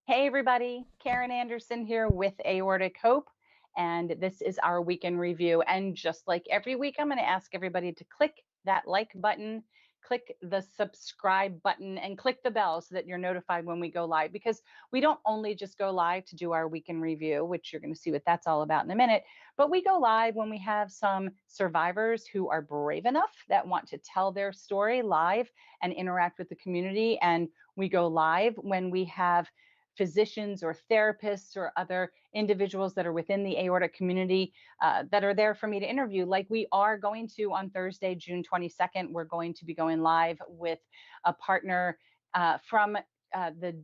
Hey everybody, Karen Anderson here with Aortic Hope, and this is our weekend review. And just like every week, I'm going to ask everybody to click that like button, click the subscribe button, and click the bell so that you're notified when we go live. Because we don't only just go live to do our weekend review, which you're going to see what that's all about in a minute, but we go live when we have some survivors who are brave enough that want to tell their story live and interact with the community. And we go live when we have physicians or therapists or other individuals that are within the aortic community that are there for me to interview. Like we are going to on Thursday, June 22nd, we're going to be going live with a partner from the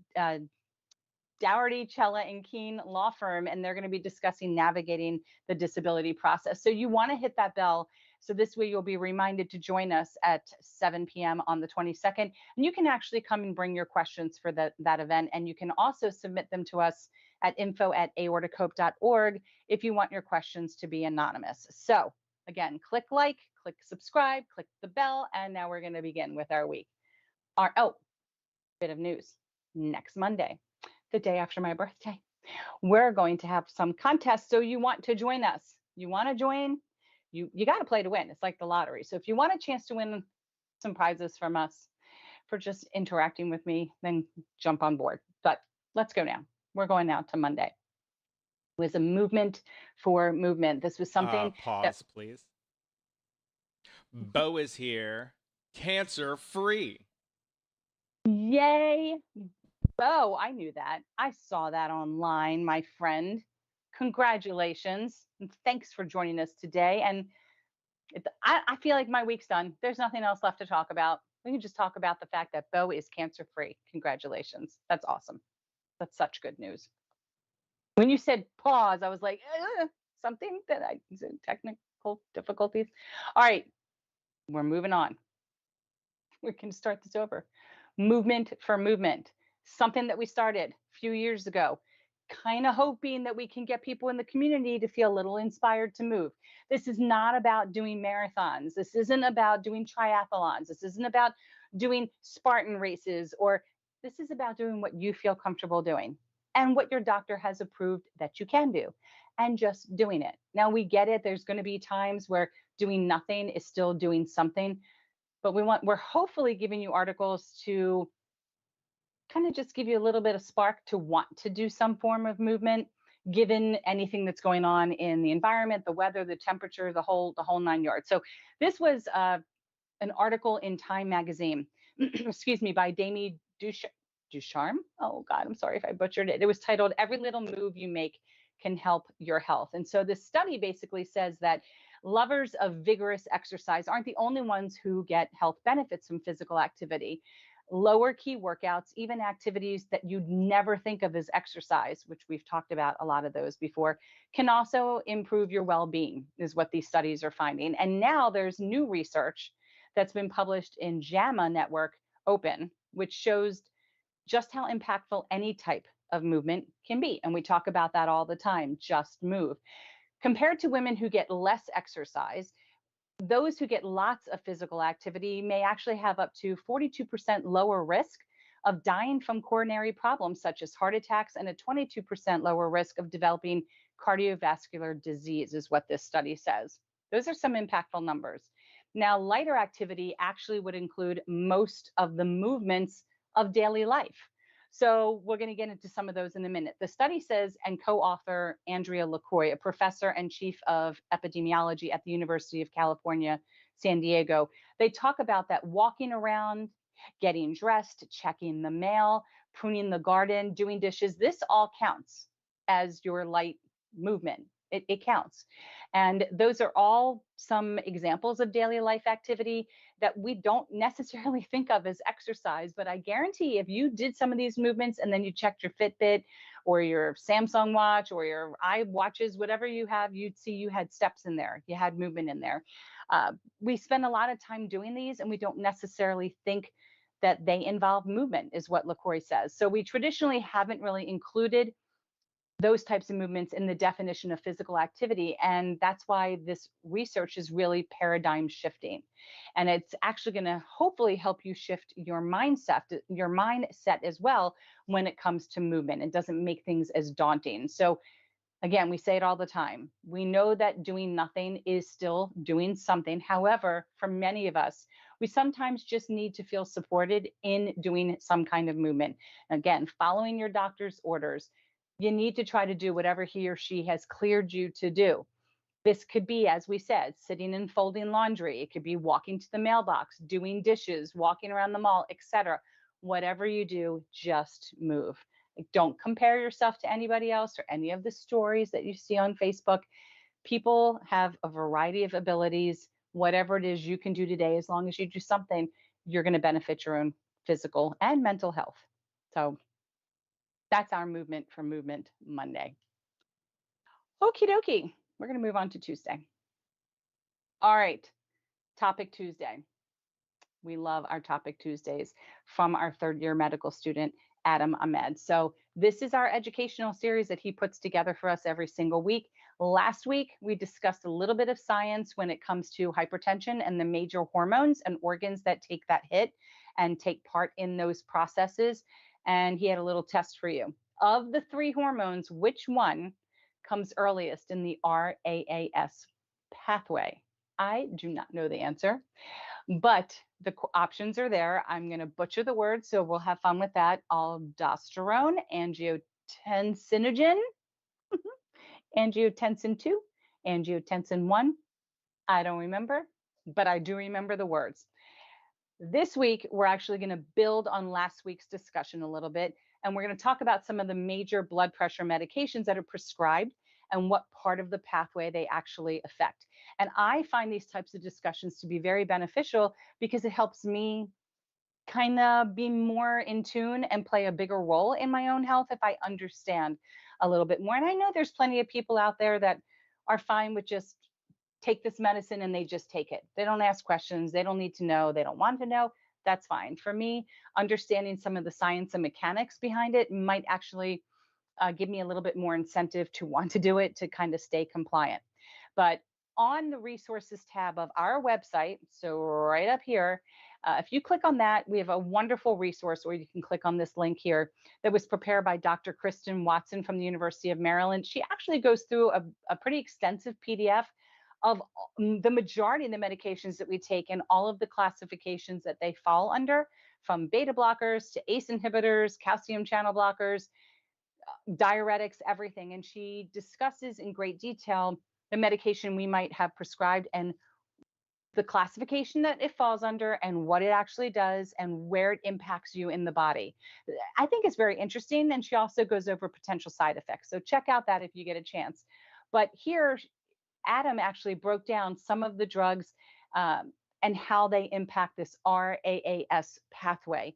Dougherty, Cella, and Keene law firm, and they're going to be discussing navigating the disability process. So you want to hit that bell. So this way you'll be reminded to join us at 7 p.m. on the 22nd. And you can actually come and bring your questions for that event. And you can also submit them to us at info@aortacope.org if you want your questions to be anonymous. So again, click like, click subscribe, click the bell, and now we're going to begin with our week. Bit of news. Next Monday, the day after my birthday, we're going to have some contests. So you want to join us. You want to join, you got to play to win. It's like the lottery. So if you want a chance to win some prizes from us for just interacting with me, then jump on board. But let's go now. We're going now to Monday. It was a movement for movement. This was something that Pause, please. Bo is here, cancer free. yay. Oh, I knew that. I saw that online, my friend. Congratulations. And thanks for joining us today. And I feel like my week's done. There's nothing else left to talk about. We can just talk about the fact that Bo is cancer free. Congratulations. That's awesome. That's such good news. When you said pause, I was like, something that technical difficulties. All right, we're moving on. We can start this over. Movement for movement, something that we started a few years ago, kind of hoping that we can get people in the community to feel a little inspired to move. This is not about doing marathons. This isn't about doing triathlons. This isn't about doing Spartan races, or this is about doing what you feel comfortable doing and what your doctor has approved that you can do and just doing it. Now we get it. There's going to be times where doing nothing is still doing something, but we're hopefully giving you articles to kind of just give you a little bit of spark to want to do some form of movement given anything that's going on in the environment, the weather, the temperature, the whole 9 yards. So this was an article in Time magazine, excuse me, by Damie Ducharme. Oh God, I'm sorry if I butchered it. It was titled "Every Little Move You Make Can Help Your Health." And so this study basically says that lovers of vigorous exercise aren't the only ones who get health benefits from physical activity. Lower key workouts, even activities that you'd never think of as exercise, which we've talked about a lot of those before, can also improve your well-being, is what these studies are finding. And now there's new research that's been published in JAMA Network Open, which shows just how impactful any type of movement can be. And we talk about that all the time, just move. Compared to women who get less exercise, those who get lots of physical activity may actually have up to 42% lower risk of dying from coronary problems such as heart attacks and a 22% lower risk of developing cardiovascular disease, is what this study says. Those are some impactful numbers. Now, lighter activity actually would include most of the movements of daily life. So we're going to get into some of those in a minute. The study says, and co-author Andrea LaCroix, a professor and chief of epidemiology at the University of California, San Diego, they talk about that walking around, getting dressed, checking the mail, pruning the garden, doing dishes, this all counts as your light movement. It counts. And those are all some examples of daily life activity that we don't necessarily think of as exercise. But I guarantee if you did some of these movements and then you checked your Fitbit or your Samsung watch or your iWatches, whatever you have, you'd see you had steps in there, you had movement in there. We spend a lot of time doing these and we don't necessarily think that they involve movement, is what LaCroix says. So we traditionally haven't really included those types of movements in the definition of physical activity. And that's why this research is really paradigm shifting. And it's actually going to hopefully help you shift your mindset as well when it comes to movement. It doesn't make things as daunting. So again, we say it all the time. We know that doing nothing is still doing something. However, for many of us, we sometimes just need to feel supported in doing some kind of movement. Again, following your doctor's orders, you need to try to do whatever he or she has cleared you to do. This could be, as we said, sitting and folding laundry. It could be walking to the mailbox, doing dishes, walking around the mall, etc. Whatever you do, just move. Like, don't compare yourself to anybody else or any of the stories that you see on Facebook. People have a variety of abilities. Whatever it is you can do today, as long as you do something, you're going to benefit your own physical and mental health. So that's our movement for Movement Monday. Okie dokie. We're going to move on to Tuesday. All right. Topic Tuesday. We love our Topic Tuesdays from our third year medical student, Adam Ahmed. So, this is our educational series that he puts together for us every single week. Last week, we discussed a little bit of science when it comes to hypertension and the major hormones and organs that take that hit and take part in those processes. And he had a little test for you. Of the three hormones, which one comes earliest in the RAAS pathway? I do not know the answer, but the options are there. I'm going to butcher the word, so we'll have fun with that. Aldosterone, angiotensinogen, angiotensin 2, angiotensin 1. I don't remember, but I do remember the words. This week, we're actually going to build on last week's discussion a little bit, and we're going to talk about some of the major blood pressure medications that are prescribed and what part of the pathway they actually affect. And I find these types of discussions to be very beneficial because it helps me kind of be more in tune and play a bigger role in my own health if I understand a little bit more. And I know there's plenty of people out there that are fine with just take this medicine and they just take it. They don't ask questions. They don't need to know. They don't want to know. That's fine. For me, understanding some of the science and mechanics behind it might actually give me a little bit more incentive to want to do it to kind of stay compliant. But on the resources tab of our website, so right up here, if you click on that, we have a wonderful resource where you can click on this link here that was prepared by Dr. Kristen Watson from the University of Maryland. She actually goes through a pretty extensive PDF of the majority of the medications that we take and all of the classifications that they fall under, from beta blockers to ACE inhibitors, calcium channel blockers, diuretics, everything. And she discusses in great detail the medication we might have prescribed and the classification that it falls under and what it actually does and where it impacts you in the body. I think it's very interesting. And she also goes over potential side effects. So check out that if you get a chance. But here, Adam actually broke down some of the drugs and how they impact this RAAS pathway.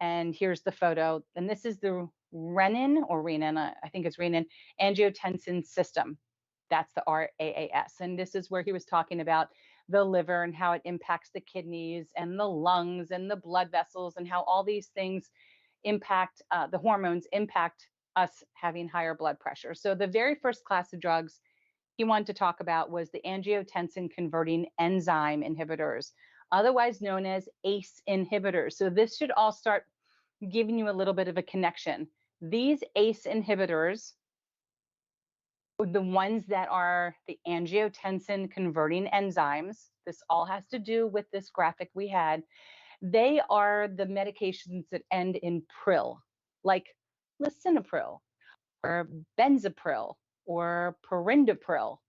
And here's the photo. And this is the renin, I think it's renin, angiotensin system. That's the RAAS. And this is where he was talking about the liver and how it impacts the kidneys and the lungs and the blood vessels and how all these things impact the hormones impact us having higher blood pressure. So the very first class of drugs he wanted to talk about was the angiotensin converting enzyme inhibitors, otherwise known as ACE inhibitors. So this should all start giving you a little bit of a connection. These ACE inhibitors, the ones that are the angiotensin converting enzymes, this all has to do with this graphic we had, they are the medications that end in pril, like lisinopril or benzapril or perindopril,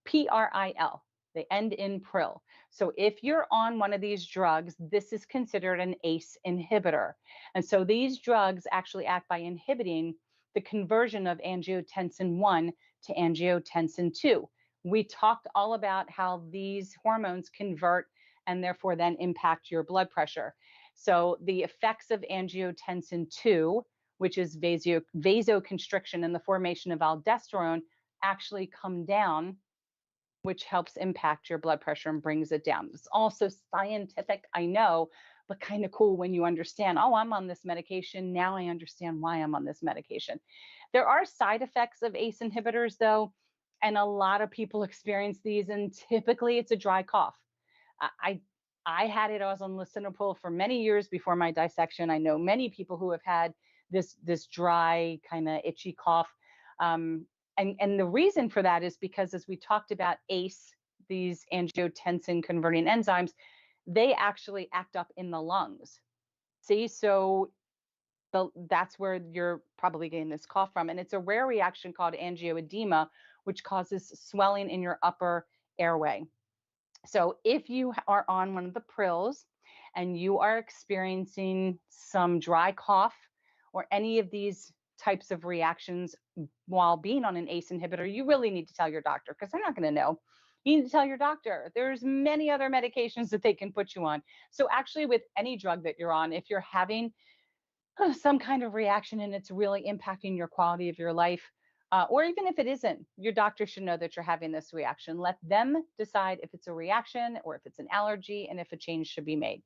PRIL. They end in pril. So if you're on one of these drugs, this is considered an ACE inhibitor. And so these drugs actually act by inhibiting the conversion of angiotensin 1 to angiotensin 2. We talked all about how these hormones convert and therefore then impact your blood pressure. So the effects of angiotensin 2, which is vasoconstriction and the formation of aldosterone, actually come down, which helps impact your blood pressure and brings it down. It's also scientific, I know, but kind of cool when you understand, oh, I'm on this medication. Now I understand why I'm on this medication. There are side effects of ACE inhibitors, though, and a lot of people experience these, and typically it's a dry cough. I, I I had it. I was on lisinopril for many years before my dissection. I know many people who have had this dry kind of itchy cough, um, and the reason for that is because, as we talked about, ACE, these angiotensin converting enzymes, they actually act up in the lungs. See, so that's where you're probably getting this cough from. And it's a rare reaction called angioedema, which causes swelling in your upper airway. So if you are on one of the prills and you are experiencing some dry cough or any of these types of reactions while being on an ACE inhibitor, you really need to tell your doctor because they're not going to know. You need to tell your doctor. There's many other medications that they can put you on. So actually with any drug that you're on, if you're having some kind of reaction and it's really impacting your quality of your life, or even if it isn't, your doctor should know that you're having this reaction. Let them decide if it's a reaction or if it's an allergy and if a change should be made.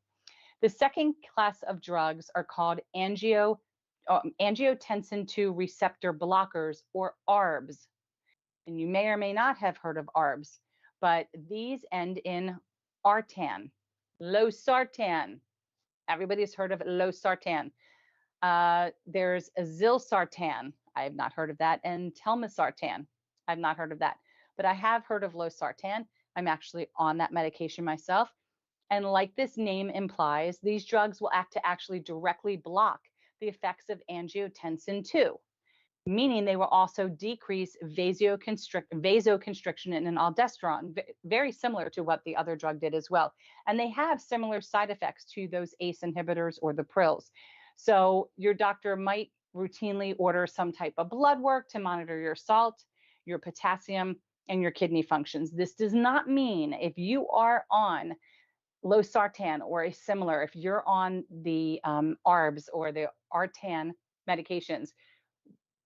The second class of drugs are called angiotensin 2 receptor blockers, or ARBs. And you may or may not have heard of ARBs, but these end in artan, losartan. Everybody's heard of losartan. There's azilsartan. I have not heard of that. And telmisartan. I've not heard of that. But I have heard of losartan. I'm actually on that medication myself. And like this name implies, these drugs will act to actually directly block the effects of angiotensin 2, meaning they will also decrease vasoconstriction and aldosterone, very similar to what the other drug did as well. And they have similar side effects to those ACE inhibitors or the prills. So your doctor might routinely order some type of blood work to monitor your salt, your potassium, and your kidney functions. This does not mean if you are on losartan or a similar, if you're on the ARBs or the artan medications,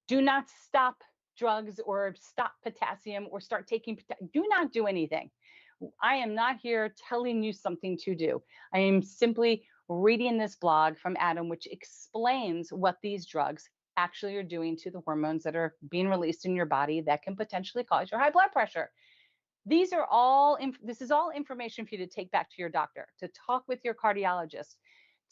do not stop drugs or stop potassium or start taking, do not do anything. I am not here telling you something to do. I am simply reading this blog from Adam, which explains what these drugs actually are doing to the hormones that are being released in your body that can potentially cause your high blood pressure. This is all information for you to take back to your doctor, to talk with your cardiologist,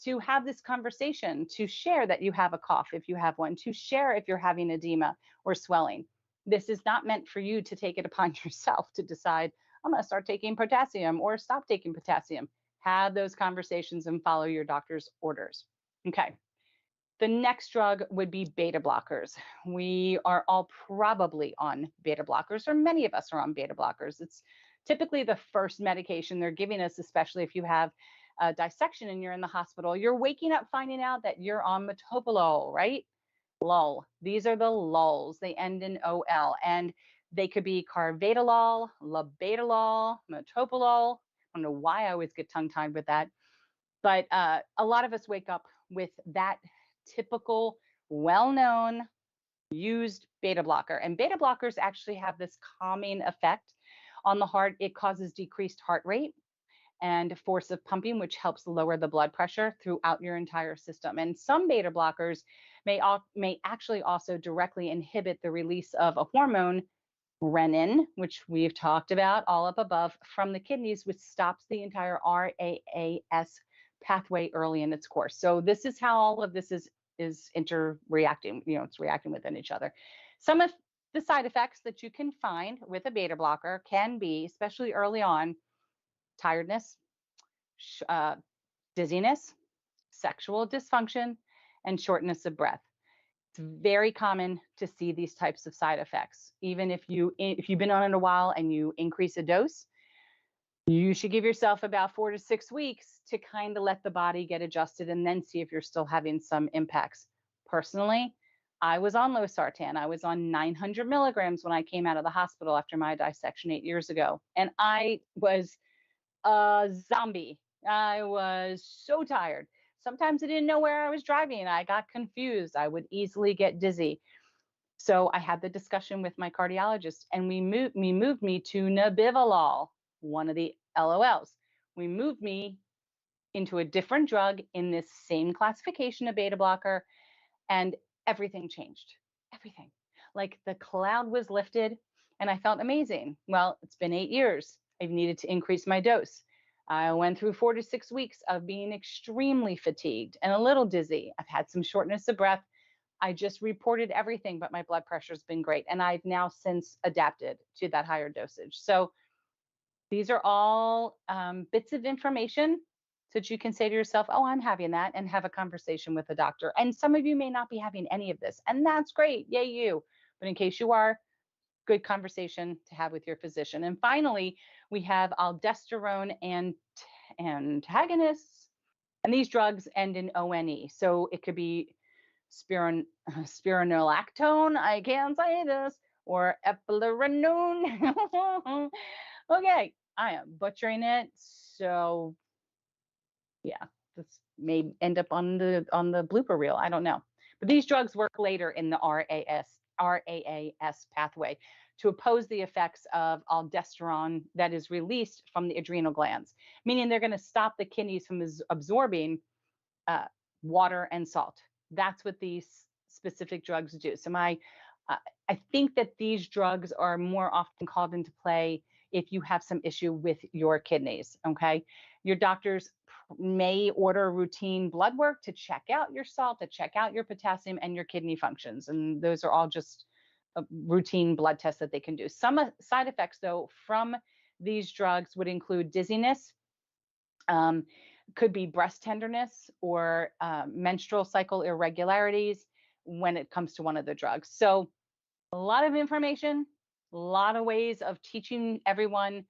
to have this conversation, to share that you have a cough if you have one, to share if you're having edema or swelling. This is not meant for you to take it upon yourself to decide, I'm going to start taking potassium or stop taking potassium. Have those conversations and follow your doctor's orders. Okay. The next drug would be beta blockers. We are all probably on beta blockers, or many of us are on beta blockers. It's typically the first medication they're giving us, especially if you have a dissection and you're in the hospital. You're waking up finding out that you're on metoprolol, right? Lol. These are the lulls. They end in OL, and they could be carvedilol, labetalol, metoprolol. I don't know why I always get tongue tied with that, but a lot of us wake up with that typical, well-known, used beta blocker. And beta blockers actually have this calming effect on the heart. It causes decreased heart rate and force of pumping, which helps lower the blood pressure throughout your entire system. And some beta blockers may actually also directly inhibit the release of a hormone, renin, which we've talked about all up above, from the kidneys, which stops the entire RAAS pathway early in its course. So this is how all of this is interreacting, it's reacting within each other. Some of the side effects that you can find with a beta blocker can be, especially early on, tiredness, dizziness, sexual dysfunction, and shortness of breath. It's very common to see these types of side effects. Even if you've been on it a while and you increase a dose, you should give yourself about 4 to 6 weeks to kind of let the body get adjusted and then see if you're still having some impacts. Personally, I was on losartan. I was on 900 milligrams when I came out of the hospital after my dissection 8 years ago. And I was a zombie. I was so tired. Sometimes I didn't know where I was driving. I got confused. I would easily get dizzy. So I had the discussion with my cardiologist, and we moved me to nebivolol, one of the LOLs. We moved me into a different drug in this same classification of beta blocker, and everything changed. Everything. Like the cloud was lifted and I felt amazing. Well, it's been 8 years. I've needed to increase my dose. I went through 4 to 6 weeks of being extremely fatigued and a little dizzy. I've had some shortness of breath. I just reported everything, but my blood pressure's been great. And I've now since adapted to that higher dosage. So these are all bits of information so that you can say to yourself, oh, I'm having that, and have a conversation with a doctor. And some of you may not be having any of this, and that's great. Yay, you. But in case you are, good conversation to have with your physician. And finally, we have aldosterone and antagonists. And these drugs end in ONE. So it could be spironolactone, I can't say this, or eplerenone. Okay, I am butchering it. So yeah, this may end up on the blooper reel. I don't know. But these drugs work later in the RAAS pathway to oppose the effects of aldosterone that is released from the adrenal glands, meaning they're going to stop the kidneys from absorbing uh, water and salt. That's what these specific drugs do. So uh, I think that these drugs are more often called into play if you have some issue with your kidneys. Okay, your doctors may order routine blood work to check out your salt, to check out your potassium and your kidney functions, and those are all just routine blood tests that they can do. Some side effects, though, from these drugs would include dizziness, um, could be breast tenderness, or menstrual cycle irregularities when it comes to one of the drugs. So, a lot of information, a lot of ways of teaching everyone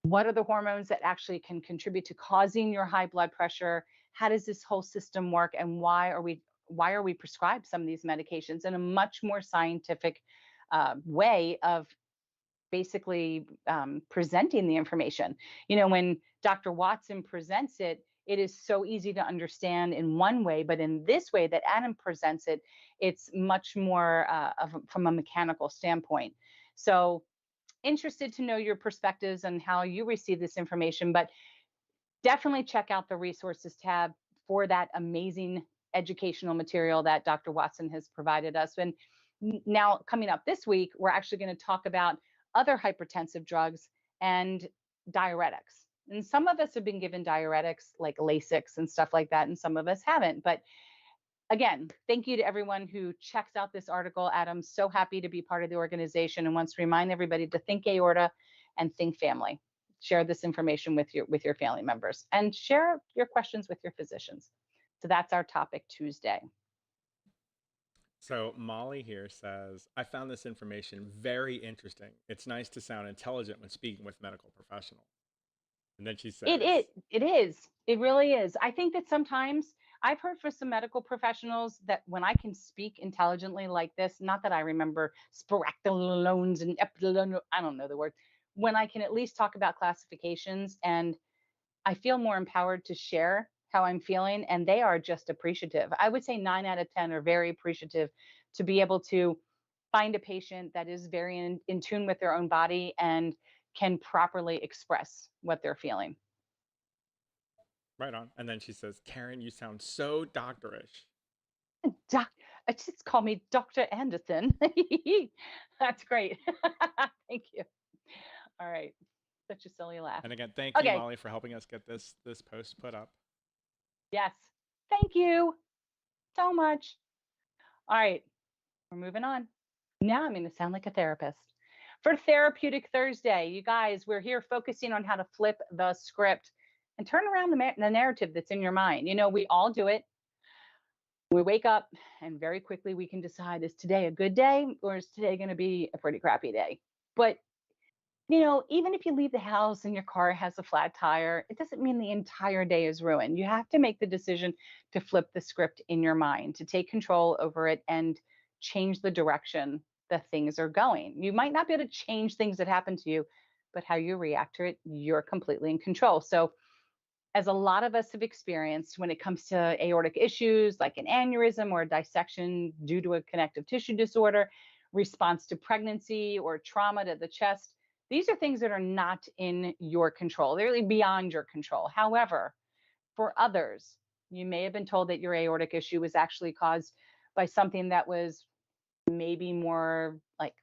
what are the hormones that actually can contribute to causing your high blood pressure. How does this whole system work, and why are we prescribed some of these medications in a much more scientific way of basically presenting the information. When Dr. Watson presents it, it is so easy to understand in one way, but in this way that Adam presents it, it's much more from a mechanical standpoint. So, interested to know your perspectives and how you receive this information, but definitely check out the resources tab for that amazing educational material that Dr. Watson has provided us. And now, coming up this week, we're actually going to talk about other hypertensive drugs and diuretics. And some of us have been given diuretics like Lasix and stuff like that, and some of us haven't. But again, thank you to everyone who checks out this article. Adam's so happy to be part of the organization and wants to remind everybody to think aorta and think family. Share this information with your family members, and share your questions with your physicians. So that's our topic Tuesday. So Molly here says, I found this information very interesting. It's nice to sound intelligent when speaking with medical professionals. And then she says, It is. It really is. I think that sometimes I've heard from some medical professionals that when I can speak intelligently like this, not that I remember spiraculones and I don't know the word, when I can at least talk about classifications, and I feel more empowered to share how I'm feeling, and they are just appreciative. I would say 9 out of 10 are very appreciative to be able to find a patient that is very in tune with their own body and can properly express what they're feeling. right on. And then she says, Karen, you sound so doctorish. Doc, just call me Dr. Anderson. That's great. Thank you. All right. Such a silly laugh. And again, thank you, Okay. Molly, for helping us get this post put up. Yes. Thank you so much. All right. We're moving on. Now I'm going to sound like a therapist. For Therapeutic Thursday, you guys, we're here focusing on how to flip the script and turn around the narrative that's in your mind. We all do it. We wake up and very quickly we can decide, is today a good day or is today going to be a pretty crappy day? But, even if you leave the house and your car has a flat tire, it doesn't mean the entire day is ruined. You have to make the decision to flip the script in your mind, to take control over it and change the direction that things are going. You might not be able to change things that happen to you, but how you react to it, you're completely in control. So, as a lot of us have experienced when it comes to aortic issues like an aneurysm or a dissection due to a connective tissue disorder, response to pregnancy or trauma to the chest, these are things that are not in your control. They're really beyond your control. However, For others, you may have been told that your aortic issue was actually caused by something that was maybe more like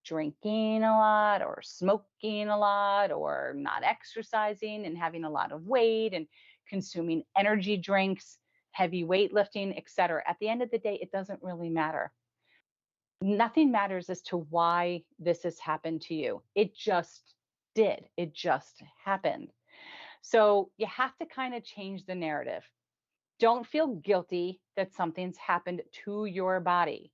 drinking a lot or smoking a lot or not exercising and having a lot of weight and consuming energy drinks, heavy weightlifting, etc. At the end of the day, it doesn't really matter. Nothing matters as to why this has happened to you. It just did. It just happened. So you have to kind of change the narrative. Don't feel guilty that something's happened to your body.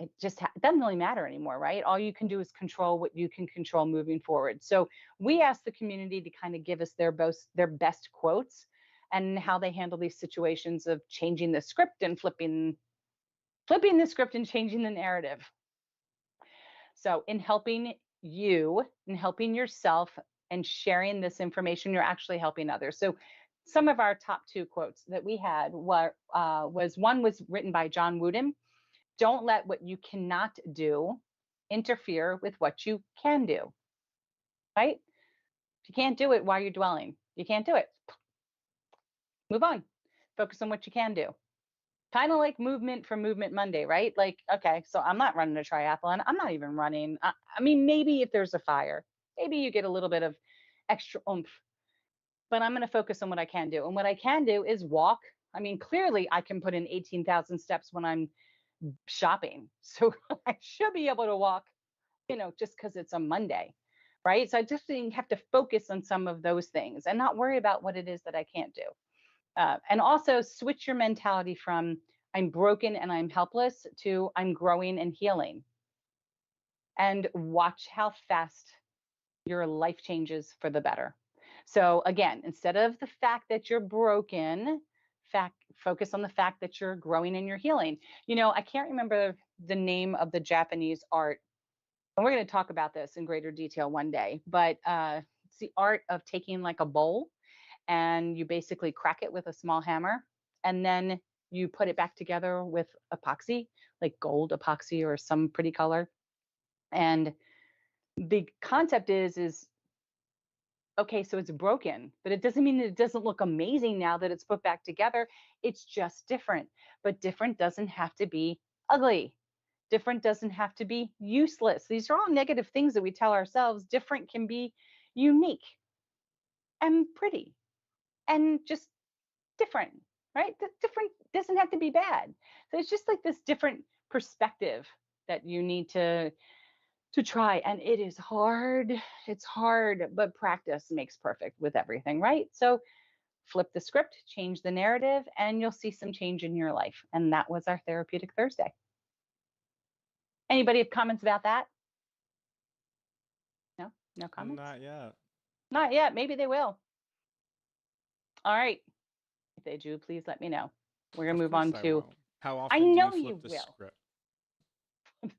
It just it doesn't really matter anymore, right? All you can do is control what you can control moving forward. So we asked the community to kind of give us their best quotes and how they handle these situations of changing the script and flipping the script and changing the narrative. So in helping you and helping yourself and sharing this information, you're actually helping others. So some of our top two quotes that we had was one was written by John Wooden. Don't let what you cannot do interfere with what you can do, right? If you can't do it, why are you dwelling? You can't do it. Move on. Focus on what you can do. Kind of like movement for Movement Monday, right? Like, okay, so I'm not running a triathlon. I'm not even running. I mean, maybe if there's a fire, maybe you get a little bit of extra oomph, but I'm going to focus on what I can do. And what I can do is walk. I mean, clearly I can put in 18,000 steps when I'm shopping. So I should be able to walk, just because it's a Monday, right? So I just have to focus on some of those things and not worry about what it is that I can't do. And also switch your mentality from I'm broken and I'm helpless to I'm growing and healing. And watch how fast your life changes for the better. So again, instead of the fact that you're broken, focus on the fact that you're growing and you're healing. I can't remember the name of the Japanese art, and we're going to talk about this in greater detail one day, but it's the art of taking like a bowl and you basically crack it with a small hammer and then you put it back together with epoxy, like gold epoxy or some pretty color. And the concept is okay, so it's broken, but it doesn't mean that it doesn't look amazing now that it's put back together. It's just different. But different doesn't have to be ugly. Different doesn't have to be useless. These are all negative things that we tell ourselves. Different can be unique and pretty and just different, right? Different doesn't have to be bad. So it's just like this different perspective that you need to try. And it is hard. It's hard, but practice makes perfect with everything, right? So flip the script, change the narrative, and you'll see some change in your life. And that was our Therapeutic Thursday. Anybody have comments about that? No? No comments? Not yet. Not yet. Maybe they will. All right. If they do, please let me know. We're going to Of move on course I to, will. How I often do you know flip you the will. script?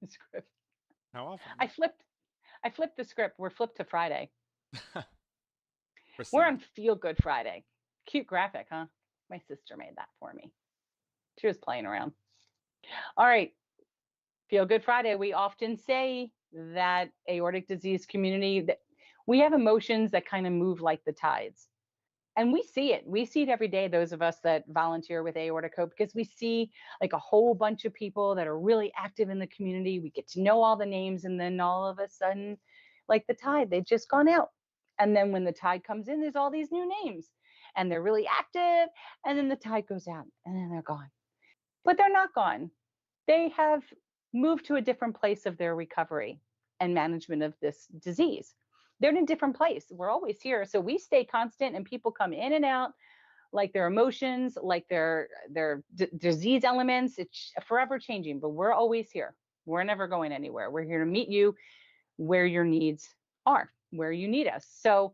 The script. How often? I flipped the script. We're flipped to Friday. We're Proceed. on Feel Good Friday. Cute graphic, huh? My sister made that for me. She was playing around. All right. Feel Good Friday. We often say that aortic disease community, that we have emotions that kind of move like the tides. And we see it. We see it every day, those of us that volunteer with Aortic Hope, because we see like a whole bunch of people that are really active in the community. We get to know all the names, and then all of a sudden, like the tide, they've just gone out. And then when the tide comes in, there's all these new names, and they're really active, and then the tide goes out, and then they're gone. But they're not gone. They have moved to a different place of their recovery and management of this disease. They're in a different place. We're always here. So we stay constant and people come in and out like their emotions, like their disease elements. It's forever changing, but we're always here. We're never going anywhere. We're here to meet you where your needs are, where you need us. So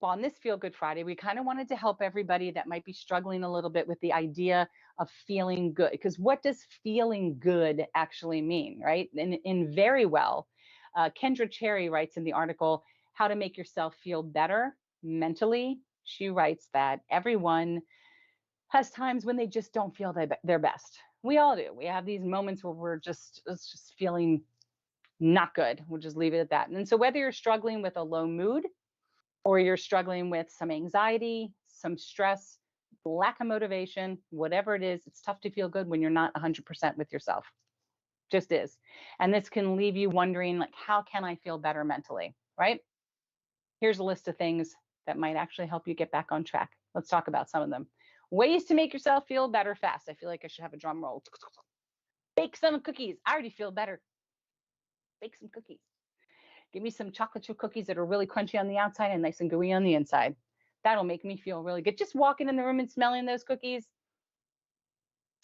on this Feel Good Friday, we kind of wanted to help everybody that might be struggling a little bit with the idea of feeling good. Because what does feeling good actually mean, right? And in Very Well, Kendra Cherry writes in the article, How to Make Yourself Feel Better Mentally. She writes that everyone has times when they just don't feel their best. We all do. We have these moments where it's just feeling not good. We'll just leave it at that. And so whether you're struggling with a low mood, or you're struggling with some anxiety, some stress, lack of motivation, whatever it is, it's tough to feel good when you're not 100% with yourself. Just is. And this can leave you wondering, like, how can I feel better mentally? Right? Here's a list of things that might actually help you get back on track. Let's talk about some of them. Ways to make yourself feel better fast. I feel like I should have a drum roll. Bake some cookies. I already feel better. Bake some cookies. Give me some chocolate chip cookies that are really crunchy on the outside and nice and gooey on the inside. That'll make me feel really good. Just walking in the room and smelling those cookies.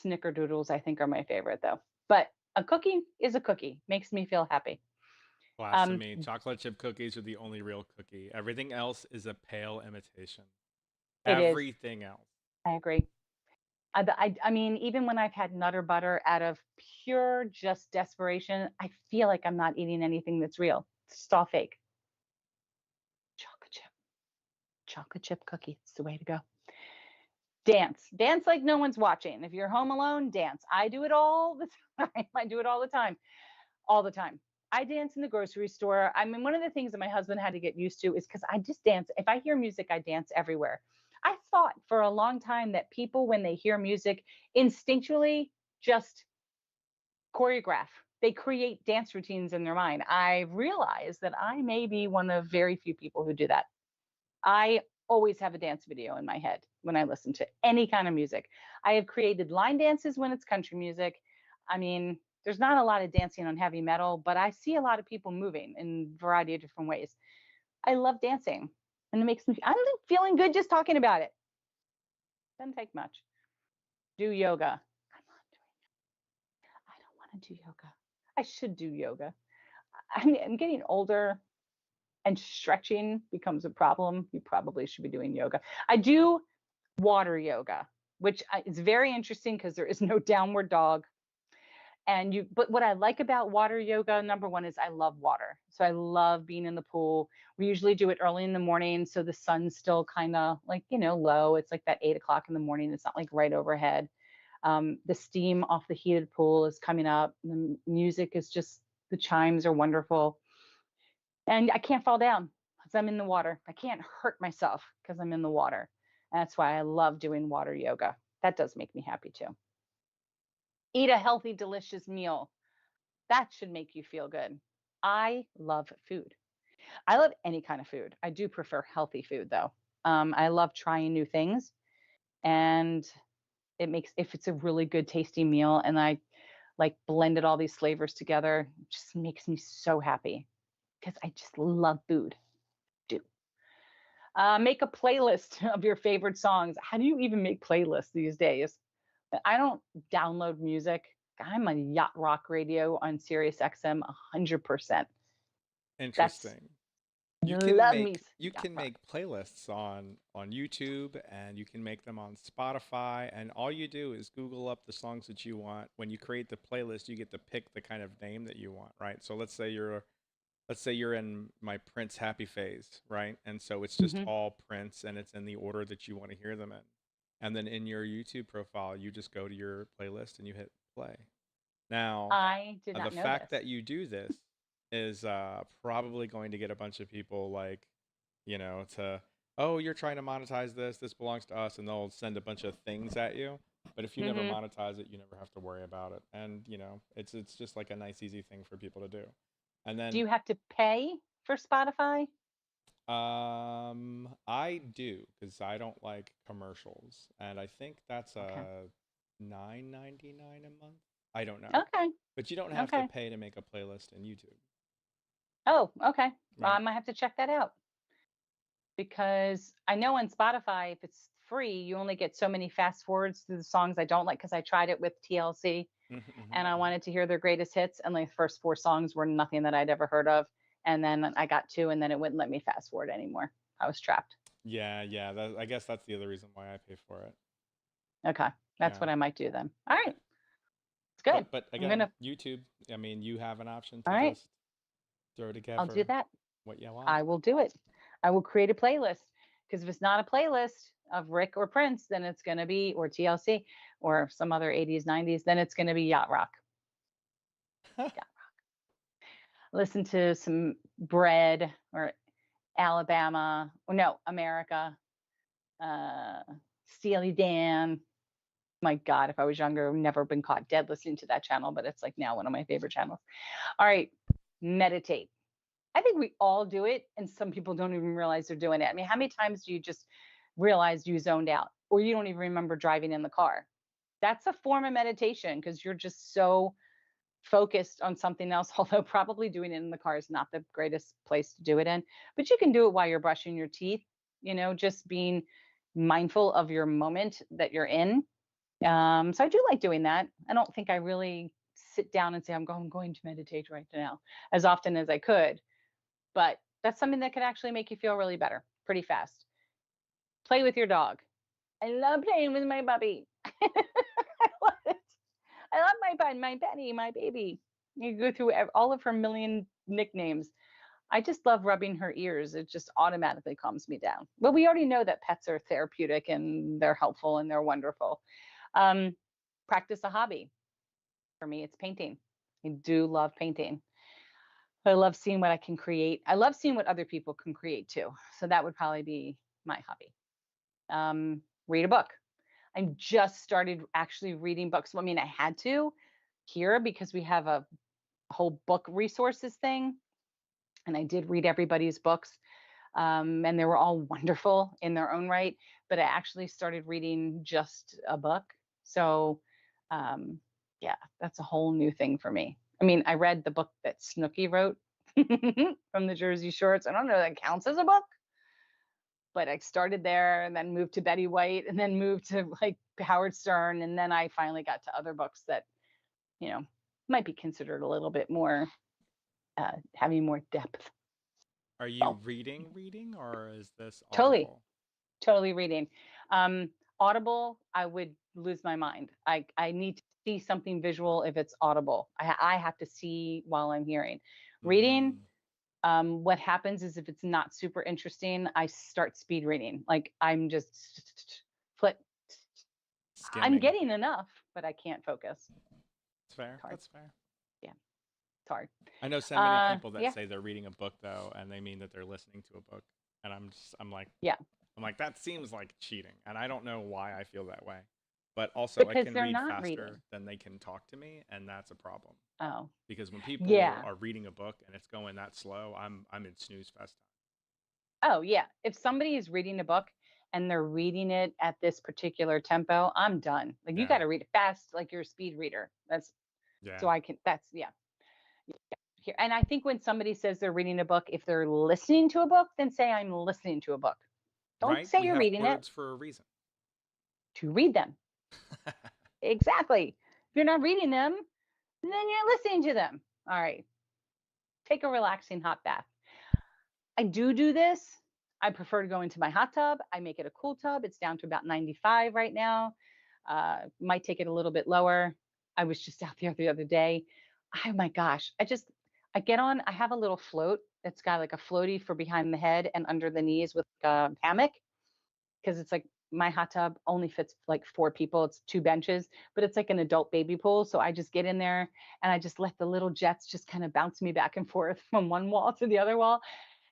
Snickerdoodles, I think, are my favorite though. But a cookie is a cookie. Makes me feel happy. Um, Blasphemy. Chocolate chip cookies are the only real cookie. Everything else is a pale imitation. it is. Everything else. I agree. I mean, even when I've had Nutter Butter out of pure just desperation, I feel like I'm not eating anything that's real. It's just all fake. Chocolate chip, chocolate chip cookie. It's the way to go. Dance. Dance like no one's watching. If you're home alone, dance. I do it all the time. I do it all the time. All the time. I dance in the grocery store. I mean, one of the things that my husband had to get used to is because I just dance. If I hear music, I dance everywhere. I thought for a long time that people, when they hear music, instinctually just choreograph. They create dance routines in their mind. I realize that I may be one of very few people who do that. I always have a dance video in my head when I listen to any kind of music. I have created line dances when it's country music. I mean, there's not a lot of dancing on heavy metal, but I see a lot of people moving in a variety of different ways. I love dancing, and it makes me, I'm feeling good just talking about it. Doesn't take much. Do yoga. I don't want to do yoga. I should do yoga. I'm getting older and stretching becomes a problem. You probably should be doing yoga. I do water yoga, which is very interesting because there is no downward dog. And you, but what I like about water yoga, number one, is I love water. So I love being in the pool. We usually do it early in the morning. So the sun's still kind of like, low. It's like that 8 o'clock in the morning. It's not like right overhead. The steam off the heated pool is coming up. The music is just, the chimes are wonderful. And I can't fall down because I'm in the water. I can't hurt myself because I'm in the water. And that's why I love doing water yoga. That does make me happy too. Eat a healthy, delicious meal. That should make you feel good. I love food. I love any kind of food. I do prefer healthy food though. I love trying new things, and it makes, if it's a really good tasty meal and I like blended all these flavors together, it just makes me so happy because I just love food. Do. Make a playlist of your favorite songs. How do you even make playlists these days? I don't download music. I'm a yacht rock radio on Sirius XM 100%. That's Interesting. love me You yacht can rock. make playlists on YouTube, and you can make them on Spotify, and all you do is Google up the songs that you want. When you create the playlist, you get to pick the kind of name that you want, right? So let's say you're in my Prince happy phase, right? And so it's just Hmm. all Prince, and it's in the order that you want to hear them in. And then in your YouTube profile, you just go to your playlist and you hit play. Now, I did the not know fact this. that you do this is probably going to get a bunch of people like, to, oh, you're trying to monetize this. This belongs to us, and they'll send a bunch of things at you. But if you never Hmm. monetize it, you never have to worry about it. And it's just like a nice, easy thing for people to do. And Do then you have to pay for Spotify? I do because I don't like commercials, and I think that's Okay. $9.99 a month. I don't know, Okay. but you don't have to Okay. pay to make a playlist in YouTube, Oh, okay. Well, I right? might have to check that out because I know on Spotify, if it's free, you only get so many fast forwards through the songs I don't like because I tried it with TLC and I wanted to hear their greatest hits. And like the first four songs were nothing that I'd ever heard of. And then I got two, and then it wouldn't let me fast forward anymore. I was trapped. Yeah, yeah. I guess that's the other reason why I pay for it. Okay. That's Yeah, what I might do then. All yeah. right. It's good. But I'm again, going to, YouTube. I mean, you have an option all to right. just throw I'll do together that. what you want. I will do it. I will create a playlist because if it's not a playlist of Rick or Prince, then it's going to be, or TLC or some other 80s, 90s, then it's going to be yacht rock. Yacht. Listen to some Bread or Alabama, or no, America, uh, Steely Dan. My God, if I was younger, I would never been caught dead listening to that channel, but it's like now one of my favorite channels. All right, meditate. I think we all do it, and some people don't even realize they're doing it. I mean, how many times do you just realize you zoned out, or you don't even remember driving in the car? That's a form of meditation because you're just so focused on something else, although probably doing it in the car is not the greatest place to do it in. But you can do it while you're brushing your teeth, just being mindful of your moment that you're in. So I do like doing that. I don't think I really sit down and say, I'm going to meditate right now as often as I could. But that's something that can actually make you feel really better pretty fast. Play with your dog. I love playing with my puppy. I love it. I love my Benny, my baby. You go through all of her million nicknames. I just love rubbing her ears. It just automatically calms me down. But we already know that pets are therapeutic and they're helpful and they're wonderful. Um, Practice a hobby. For me, it's painting. I do love painting. I love seeing what I can create. I love seeing what other people can create too. So that would probably be my hobby. Read a book. I just started actually reading books. Well, I mean, I had to here because we have a whole book resources thing. And I did read everybody's books. And they were all wonderful in their own right. But I actually started reading just a book. So, um, yeah, that's a whole new thing for me. I mean, I read the book that Snooki wrote from the Jersey Shorts. I don't know if that counts as a book, but I started there and then moved to Betty White and then moved to like Howard Stern. And then I finally got to other books that, you know, might be considered a little bit more, having more depth. Are you So reading or is this totally, Audible? totally reading. Um, Audible, I would lose my mind. I need to see something visual if it's Audible. I have to see while I'm hearing. Reading, Mm, what happens is if it's not super interesting, I start speed reading. Like I'm just flip. I'm skimming. getting enough, but I can't focus. That's fair. It's hard. That's fair. Yeah, it's hard. I know so many people that Yeah, say they're reading a book though, and they mean that they're listening to a book. And yeah, I'm like, that seems like cheating. And I don't know why I feel that way. But also, I because can they're read not faster reading. than they can talk to me, and that's a problem. Oh, Because when people yeah. are reading a book and it's going that slow, I'm in snooze fest Oh, yeah. If somebody is reading a book and they're reading it at this particular tempo, I'm done. Like you time. got to read it fast, like you're a speed reader. That's Yeah. Yeah. so I can. That's yeah. Here, and I think when somebody says they're reading a book, if they're listening to a book, then say I'm listening to a book. Don't Right? say We you're have reading it words for a reason. to read them. Exactly. If you're not reading them, then you're listening to them. All right. Take a relaxing hot bath. I do this. I prefer to go into my hot tub. I make it a cool tub. It's down to about 95 right now. Might take it a little bit lower. I was just out there the other day. Oh my gosh. I get on, I have a little float that's got like a floaty for behind the head and under the knees with a hammock because it's like my hot tub only fits like 4 people. It's 2 benches, but it's like an adult baby pool. So I just get in there and I just let the little jets just kind of bounce me back and forth from one wall to the other wall.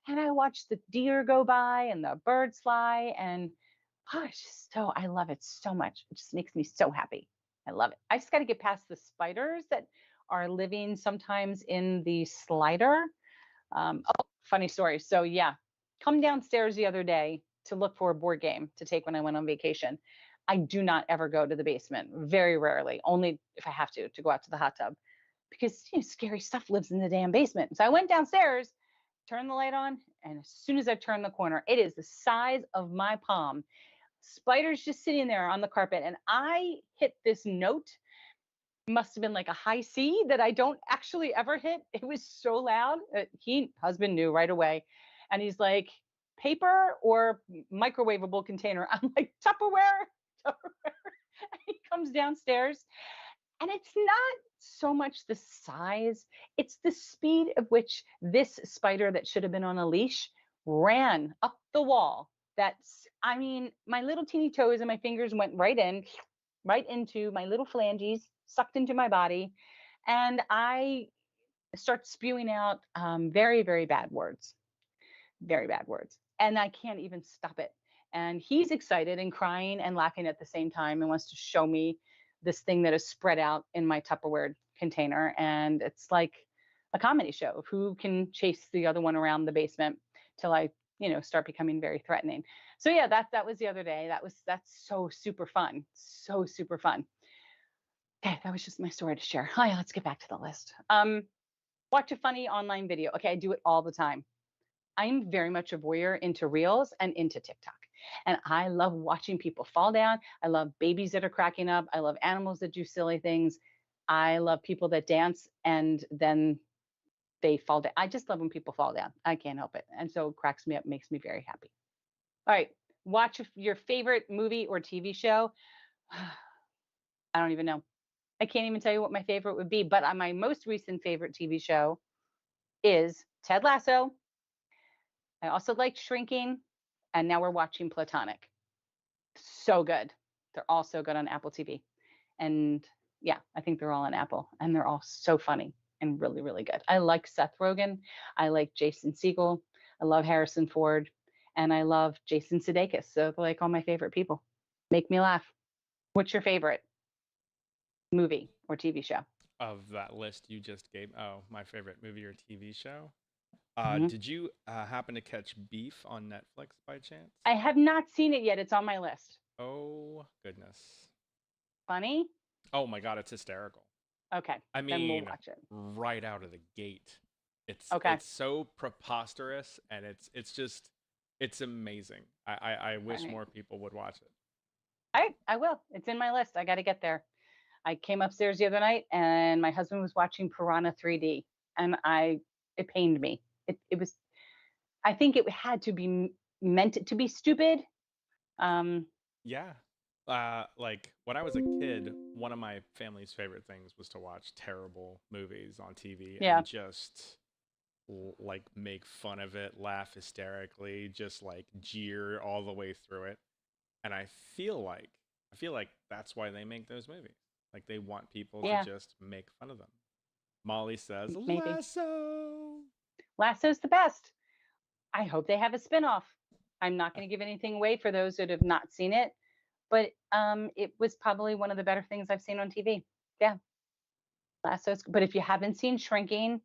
And I watch the deer go by and the birds fly. And oh, it's just so, I love it so much. It just makes me so happy. I love it. I just got to get past the spiders that are living sometimes in the slider. Oh, funny story. So, yeah, come downstairs the other day to look for a board game to take when I went on vacation. I do not ever go to the basement, very rarely, only if I have to go out to the hot tub because scary stuff lives in the damn basement. So I went downstairs, turned the light on, and as soon as I turned the corner, it is the size of my palm. Spiders just sitting there on the carpet, and I hit this note. Must have been like a high C that I don't actually ever hit. It was so loud. Husband knew right away, and he's like, "Paper or microwavable container?" I'm like, "Tupperware, Tupperware." And he comes downstairs, and it's not so much the size, it's the speed of which this spider that should have been on a leash ran up the wall. I mean, my little teeny toes and my fingers went right into my little phalanges, sucked into my body. And I start spewing out very, very bad words. very bad words. And I can't even stop it. And he's excited and crying and laughing at the same time and wants to show me this thing that is spread out in my Tupperware container. And it's like a comedy show of who can chase the other one around the basement till I, start becoming very threatening. So yeah, that was the other day. That's so super fun. So super fun. Okay, that was just my story to share. Oh yeah, let's get back to the list. Watch a funny online video. Okay, I do it all the time. I'm very much a voyeur into reels and into TikTok. And I love watching people fall down. I love babies that are cracking up. I love animals that do silly things. I love people that dance and then they fall down. I just love when people fall down. I can't help it. And so it cracks me up, makes me very happy. All right. Watch your favorite movie or TV show. I don't even know. I can't even tell you what my favorite would be, but my most recent favorite TV show is Ted Lasso. I also liked Shrinking, and now we're watching Platonic. So good. They're all so good on Apple TV. And yeah, I think they're all on Apple, and they're all so funny and really, really good. I like Seth Rogen. I like Jason Segel. I love Harrison Ford, and I love Jason Sudeikis. So they're like all my favorite people. Make me laugh. What's your favorite movie or TV show? Of that list you just gave, oh, my favorite movie or TV show. Mhm. Did you happen to catch Beef on Netflix by chance? I have not seen it yet. It's on my list. Oh goodness. Funny? Oh my God, it's hysterical. Okay, I then we'll mean, watch it. right out of the gate, Okay. it's so preposterous, and it's just it's amazing. I All wish right. more people would watch it. All right, I will. It's in my list. I got to get there. I came upstairs the other night and my husband was watching Piranha 3D and it pained me. It was, I think it had to be meant to be stupid. Um, Yeah. Like when I was a kid, one of my family's favorite things was to watch terrible movies on TV yeah, and just like make fun of it, laugh hysterically, just like jeer all the way through it. And I feel like that's why they make those movies. Like they want people to yeah, just make fun of them. Molly says, maybe. "Lasso." Lasso's the best. I hope they have a spinoff. I'm not going to give anything away for those that have not seen it, but it was probably one of the better things I've seen on TV. Yeah, Lasso's. But if you haven't seen Shrinking,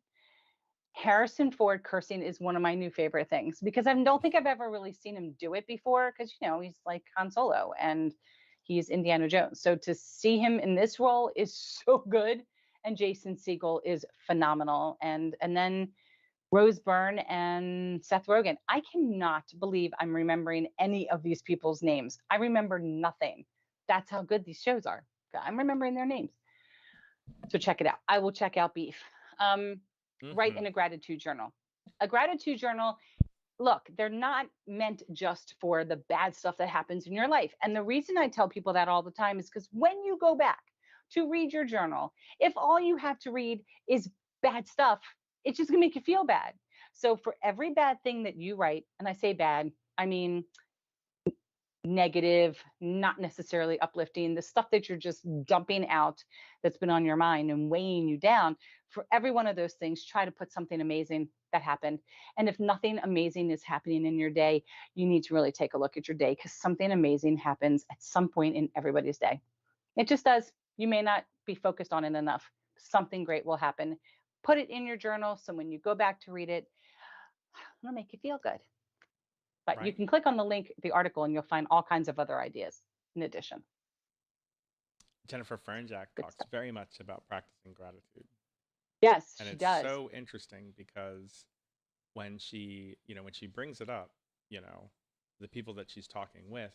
Harrison Ford cursing is one of my new favorite things because I don't think I've ever really seen him do it before because, he's like Han Solo and he's Indiana Jones. So to see him in this role is so good. And Jason Segel is phenomenal. And then Rose Byrne and Seth Rogen. I cannot believe I'm remembering any of these people's names. I remember nothing. That's how good these shows are. I'm remembering their names. So check it out. I will check out Beef. Um, Write Mm-hmm. in a gratitude journal. A gratitude journal, look, they're not meant just for the bad stuff that happens in your life. And the reason I tell people that all the time is because when you go back to read your journal, if all you have to read is bad stuff, it's just going to make you feel bad. So for every bad thing that you write, and I say bad, I mean negative, not necessarily uplifting, the stuff that you're just dumping out that's been on your mind and weighing you down. For every one of those things, try to put something amazing that happened. And if nothing amazing is happening in your day, you need to really take a look at your day because something amazing happens at some point in everybody's day. It just does. You may not be focused on it enough. Something great will happen. Put it in your journal so when you go back to read it, it'll make you feel good. But you Right. can click on the link, the article, and you'll find all kinds of other ideas in addition. Jennifer Fernjack Good talks stuff. very much about practicing gratitude. Yes, And she it's does. so interesting because when she brings it up, you know, the people that she's talking with,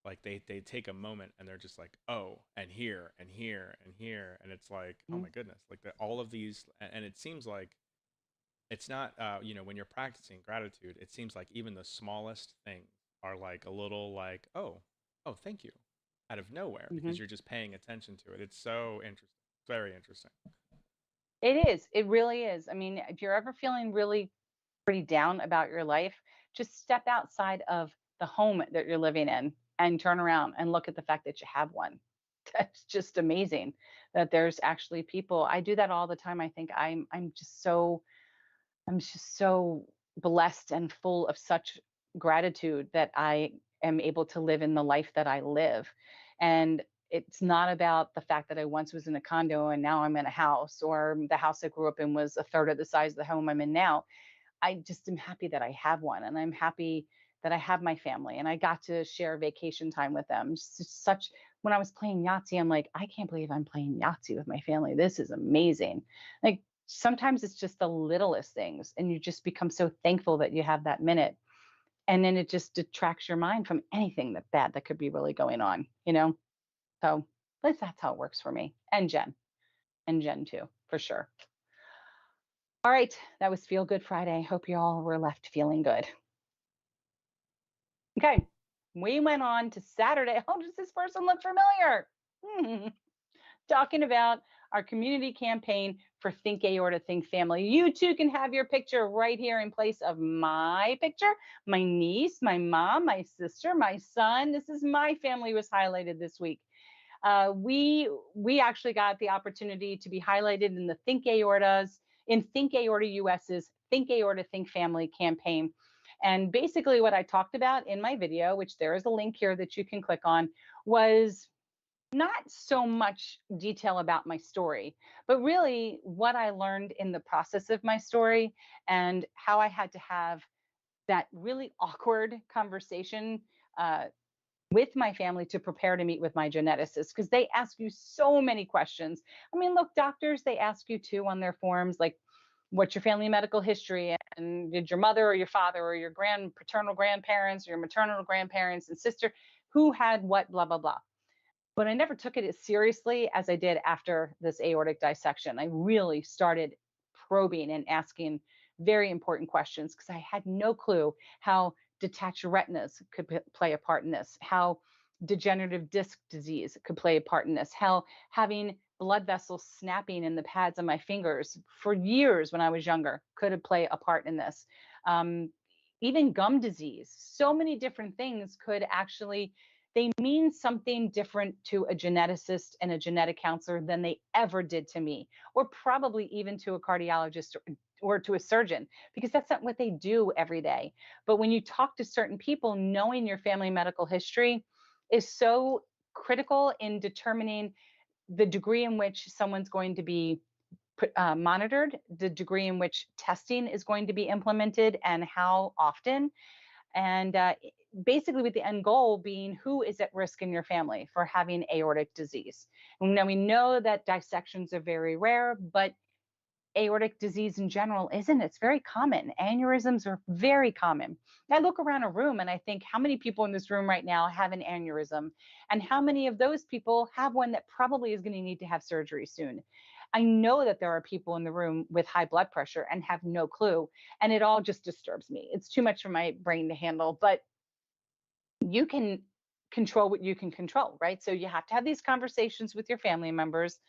like they take a moment and they're just like, oh, and here and here and here, and it's like, oh Mhm. my goodness, like all of these, and it seems like it's not, when you're practicing gratitude, it seems like even the smallest things are like a little like, oh, thank you, out of nowhere because Mhm. you're just paying attention to it. It's so interesting, very interesting. It is. It really is. I mean, if you're ever feeling really pretty down about your life, just step outside of the home that you're living in and turn around and look at the fact that you have one. That's just amazing that there's actually people. I do that all the time. I think I'm just so blessed and full of such gratitude that I am able to live in the life that I live. And it's not about the fact that I once was in a condo and now I'm in a house, or the house I grew up in was a third of the size of the home I'm in now. I just am happy that I have one, and I'm happy that I have my family and I got to share vacation time with them. Such when I was playing Yahtzee, I'm like, I can't believe I'm playing Yahtzee with my family. This is amazing. Like sometimes it's just the littlest things, and you just become so thankful that you have that minute. And then it just detracts your mind from anything that bad that could be really going on, you know? So at least that's how it works for me and Jen too, for sure. All right, that was Feel Good Friday. Hope you all were left feeling good. Okay, we went on to Saturday. Oh, does this person look familiar? Talking about our community campaign for Think Aorta, Think Family. You too can have your picture right here in place of my picture. My niece, my mom, my sister, my son. This is my family was highlighted this week. We actually got the opportunity to be highlighted in the Think Aorta US's Think Aorta Think Family campaign. And basically what I talked about in my video, which there is a link here that you can click on, was not so much detail about my story, but really what I learned in the process of my story and how I had to have that really awkward conversation uh, with my family to prepare to meet with my geneticist, because they ask you so many questions. I mean, look, doctors, they ask you too on their forms, like, what's your family medical history? And did your mother or your father or your paternal grandparents or your maternal grandparents and sister, who had what, blah, blah, blah. But I never took it as seriously as I did after this aortic dissection. I really started probing and asking very important questions because I had no clue how detached retinas could play a part in this, how degenerative disc disease could play a part in this, how having blood vessels snapping in the pads of my fingers for years when I was younger could play a part in this. Um, Even gum disease, so many different things could actually, they mean something different to a geneticist and a genetic counselor than they ever did to me, or probably even to a cardiologist or to a surgeon, because that's not what they do every day. But when you talk to certain people, knowing your family medical history is so critical in determining the degree in which someone's going to be monitored, the degree in which testing is going to be implemented, and how often. And basically, with the end goal being who is at risk in your family for having aortic disease. And now we know that dissections are very rare, but aortic disease in general isn't. It's very common. Aneurysms are very common. I look around a room and I think, how many people in this room right now have an aneurysm? And how many of those people have one that probably is going to need to have surgery soon? I know that there are people in the room with high blood pressure and have no clue. And it all just disturbs me. It's too much for my brain to handle. But you can control what you can control, right? So you have to have these conversations with your family members.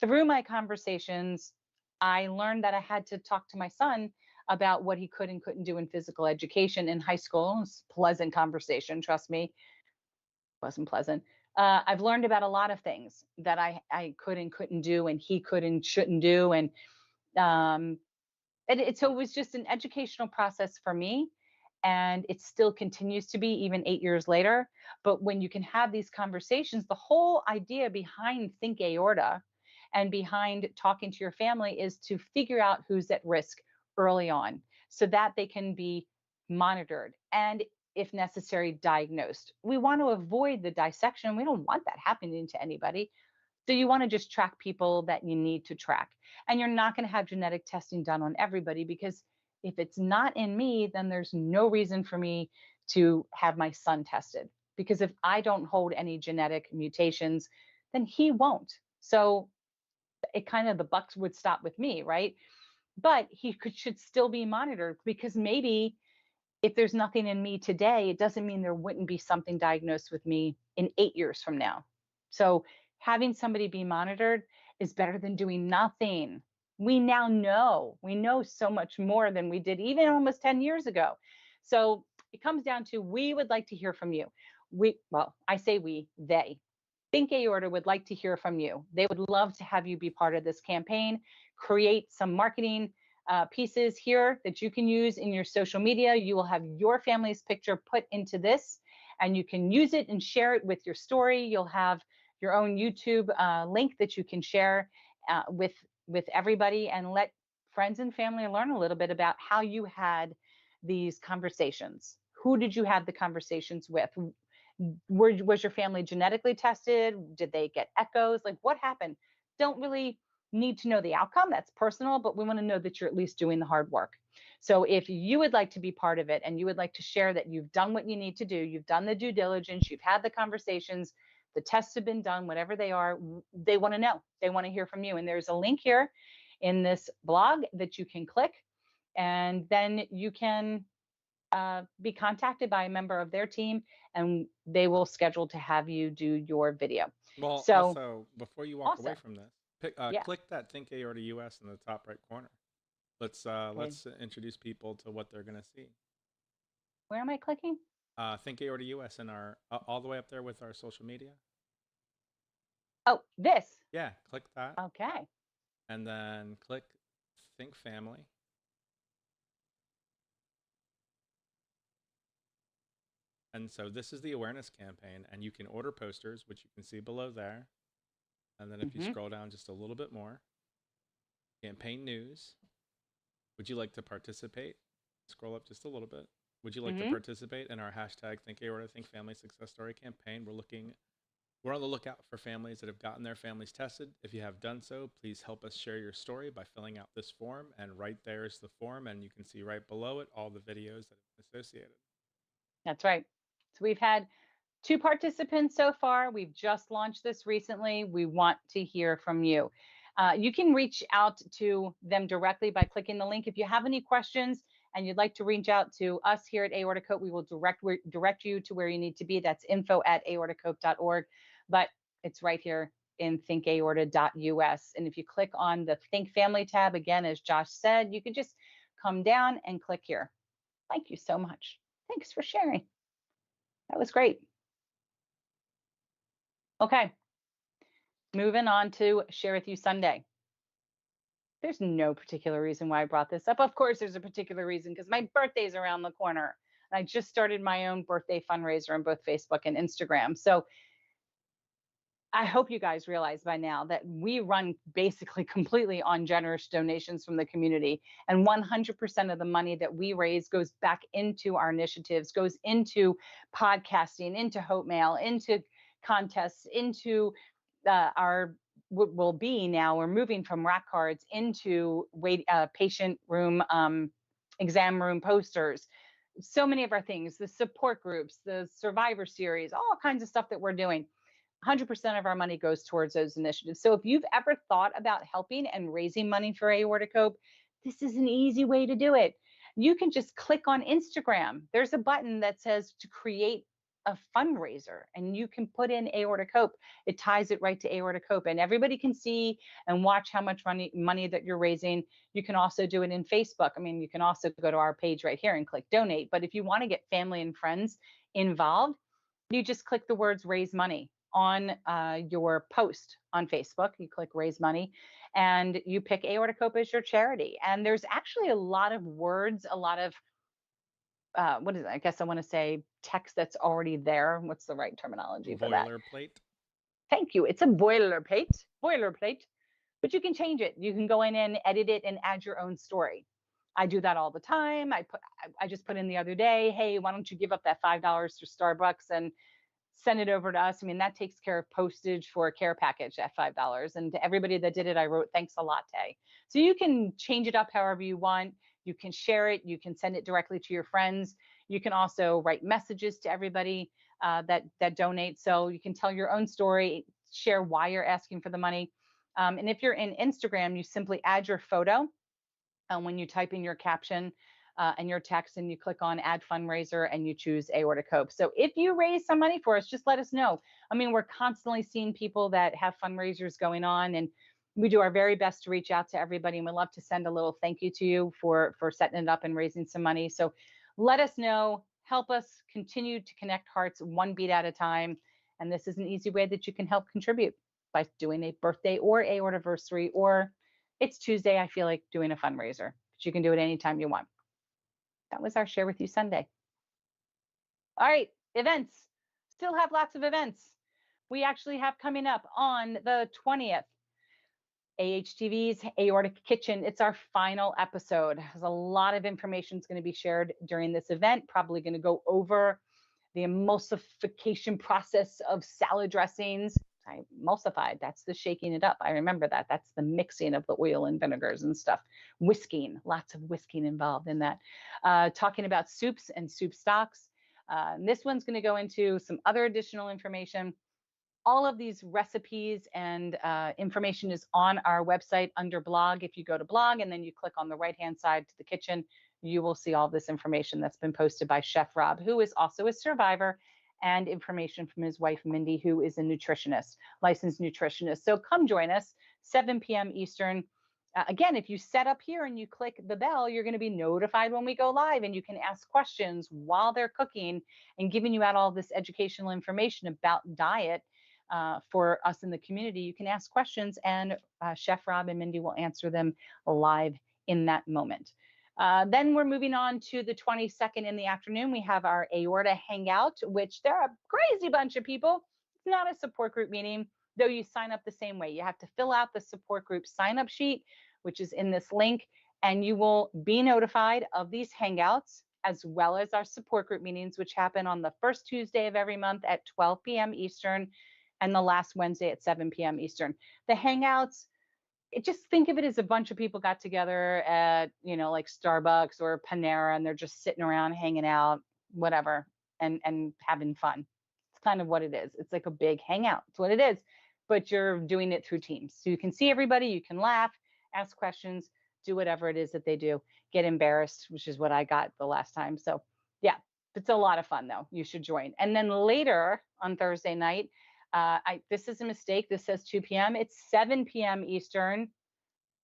Through my conversations, I learned that I had to talk to my son about what he could and couldn't do in physical education in high school. It was a pleasant conversation, trust me. It wasn't pleasant. I've learned about a lot of things that I could and couldn't do, and he could and shouldn't do. Um, so it was just an educational process for me, and it still continues to be even 8 years later. But when you can have these conversations, the whole idea behind Think Aorta and behind talking to your family is to figure out who's at risk early on so that they can be monitored and, if necessary, diagnosed. We want to avoid the dissection. We don't want that happening to anybody. So you want to just track people that you need to track. And you're not going to have genetic testing done on everybody, because if it's not in me, then there's no reason for me to have my son tested. Because if I don't hold any genetic mutations, then he won't. So it kind of, the buck would stop with me, right? But should still be monitored, because maybe if there's nothing in me today, it doesn't mean there wouldn't be something diagnosed with me in 8 years from now. So having somebody be monitored is better than doing nothing. We know so much more than we did even almost 10 years ago. So it comes down to, we would like to hear from you. Well, I say they. Think Aorta would like to hear from you. They would love to have you be part of this campaign, create some marketing pieces here that you can use in your social media. You will have your family's picture put into this, and you can use it and share it with your story. You'll have your own YouTube link that you can share with everybody, and let friends and family learn a little bit about how you had these conversations. Who did you have the conversations with? Was your family genetically tested? Did they get echoes? Like, what happened? Don't really need to know the outcome. That's personal, but we want to know that you're at least doing the hard work. So if you would like to be part of it and you would like to share that you've done what you need to do, you've done the due diligence, you've had the conversations, the tests have been done, whatever they are, they want to know. They want to hear from you. And there's a link here in this blog that you can click, and then you can be contacted by a member of their team, and they will schedule to have you do your video. Well, So also, before you walk away awesome. from this, Yeah. click that Think Aorta US in the top right corner. Okay. Let's introduce people to what they're gonna see. Where am I clicking? Think Aorta US in our all the way up there with our social media. Oh, this. Yeah, click that, Okay. and then click Think Family. And so this is the awareness campaign, and you can order posters, which you can see below there. And then if you Hmm. scroll down just a little bit more, campaign news. Would you like to participate? Scroll up just a little bit. Would you like to Hmm. participate in our hashtag Think Aorta Think Family Success Story campaign? We're on the lookout for families that have gotten their families tested. If you have done so, please help us share your story by filling out this form. And right there is the form, and you can see right below it all the videos that have been associated. That's right. So we've had 2 participants so far. We've just launched this recently. We want to hear from you. You can reach out to them directly by clicking the link. If you have any questions and you'd like to reach out to us here at Aortacope, we will direct you to where you need to be. That's info@aortacope.org. But it's right here in thinkaorta.us. And if you click on the Think Family tab, again, as Josh said, you can just come down and click here. Thank you so much. Thanks for sharing. That was great. Okay, moving on to Share With You Sunday. There's no particular reason why I brought this up. Of course, there's a particular reason, because my birthday's around the corner. And I just started my own birthday fundraiser on both Facebook and Instagram. So I hope you guys realize by now that we run basically completely on generous donations from the community. And 100% of the money that we raise goes back into our initiatives, goes into podcasting, into Hope Mail, into contests, into our what will be now. We're moving from rack cards into patient room, exam room posters. So many of our things, the support groups, the survivor series, all kinds of stuff that we're doing. 100% of our money goes towards those initiatives. So if you've ever thought about helping and raising money for Aortacope, this is an easy way to do it. You can just click on Instagram. There's a button that says to create a fundraiser, and you can put in Aortacope. It ties it right to Aortacope, and everybody can see and watch how much money that you're raising. You can also do it in Facebook. I mean, you can also go to our page right here and click donate. But if you want to get family and friends involved, you just click the words raise money on your post on Facebook. You click raise money and you pick Aortacope as your charity. And there's actually a lot of words, a lot of, what is it? I guess I want to say text that's already there. What's the right terminology for that? Boilerplate. Thank you. It's a boilerplate, but you can change it. You can go in and edit it and add your own story. I do that all the time. I just put in the other day, hey, why don't you give up that $5 to Starbucks and send it over to us? I mean, that takes care of postage for a care package at $5. And to everybody that did it, I wrote thanks a latte. So you can change it up however you want. You can share it. You can send it directly to your friends. You can also write messages to everybody that donate. So you can tell your own story, share why you're asking for the money. And if you're in Instagram, you simply add your photo when you type in your caption and your text, and you click on add fundraiser and you choose Aortacope. So if you raise some money for us, just let us know. I mean, we're constantly seeing people that have fundraisers going on, and we do our very best to reach out to everybody, and we love to send a little thank you to you for setting it up and raising some money. So let us know, help us continue to connect hearts one beat at a time. And this is an easy way that you can help contribute by doing a birthday or aortiversary, or it's Tuesday, I feel like doing a fundraiser. but you can do it anytime you want. That was our Share With You Sunday. All right, events. Still have lots of events. We actually have coming up on the 20th, AHTV's Aortic Kitchen. It's our final episode. There's a lot of information is going to be shared during this event. Probably going to go over the emulsification process of salad dressings. I emulsified, that's the shaking it up. I remember that. That's the mixing of the oil and vinegars and stuff. Whisking, lots of whisking involved in that. Talking about soups and soup stocks. This one's going to go into some other additional information. All of these recipes and information is on our website under blog. If you go to blog and then you click on the right hand side to the kitchen, you will see all this information that's been posted by Chef Rob, who is also a survivor, and information from his wife, Mindy, who is a nutritionist, licensed nutritionist. So come join us, 7 p.m. Eastern. Again, if you set up here and you click the bell, you're going to be notified when we go live, and you can ask questions while they're cooking and giving you out all this educational information about diet. For us in the community, you can ask questions, and Chef Rob and Mindy will answer them live in that moment. Then we're moving on to the 22nd in the afternoon. We have our Aorta Hangout, which there are a crazy bunch of people. It's not a support group meeting, though you sign up the same way. You have to fill out the support group sign up sheet, which is in this link, and you will be notified of these Hangouts as well as our support group meetings, which happen on the first Tuesday of every month at 12 p.m. Eastern and the last Wednesday at 7 p.m. Eastern. The Hangouts, just think of it as a bunch of people got together at, like Starbucks or Panera, and they're just sitting around hanging out, whatever, and having fun. It's kind of what it is. It's like a big hangout. It's what it is, but you're doing it through Teams. So you can see everybody, you can laugh, ask questions, do whatever it is that they do, get embarrassed, which is what I got the last time. So yeah, it's a lot of fun though. You should join. And then later on Thursday night, this is a mistake. This says 2 p.m. It's 7 p.m. Eastern.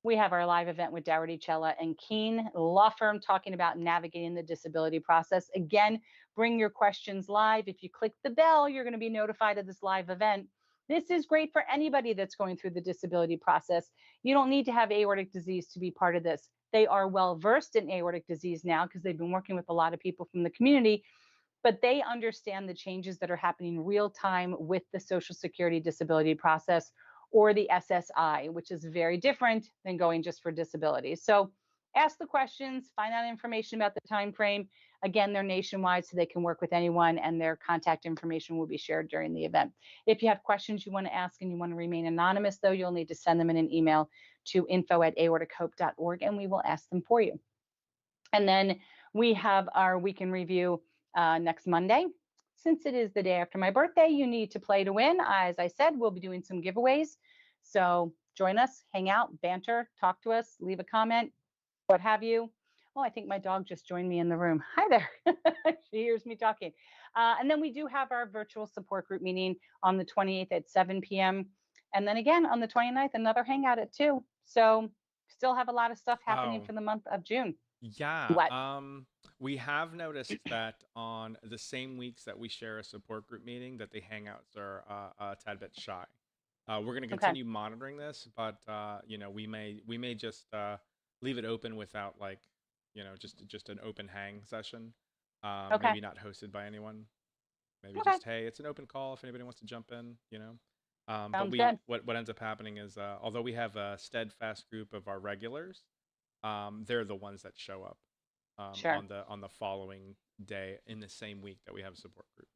We have our live event with Dougherty Cella and Keene Law Firm talking about navigating the disability process. Again, bring your questions live. If you click the bell, you're going to be notified of this live event. This is great for anybody that's going through the disability process. You don't need to have aortic disease to be part of this. They are well versed in aortic disease now because they've been working with a lot of people from the community, but they understand the changes that are happening real time with the Social Security disability process or the SSI, which is very different than going just for disability. So ask the questions, find out information about the time frame. Again, they're nationwide, so they can work with anyone, and their contact information will be shared during the event. If you have questions you want to ask and you want to remain anonymous, though, you'll need to send them in an email to info@aortichope.org, and we will ask them for you. And then we have our week in review next Monday. Since it is the day after my birthday, you need to play to win. As I said, we'll be doing some giveaways. So join us, hang out, banter, talk to us, leave a comment, what have you. Oh, I think my dog just joined me in the room. Hi there. She hears me talking. And then we do have our virtual support group meeting on the 28th at 7 p.m. And then again on the 29th, another hangout at 2. So still have a lot of stuff happening Oh, for the month of June. yeah. What? We have noticed that on the same weeks that we share a support group meeting, that the hangouts are a tad bit shy. We're going to Okay. continue monitoring this, but we may just leave it open without, like, just an open hang session. Okay. Maybe not hosted by anyone. Maybe Okay. just, hey, it's an open call if anybody wants to jump in. But Sounds good. what ends up happening is, although we have a steadfast group of our regulars, they're the ones that show up Sure. on the following day in the same week that we have support groups.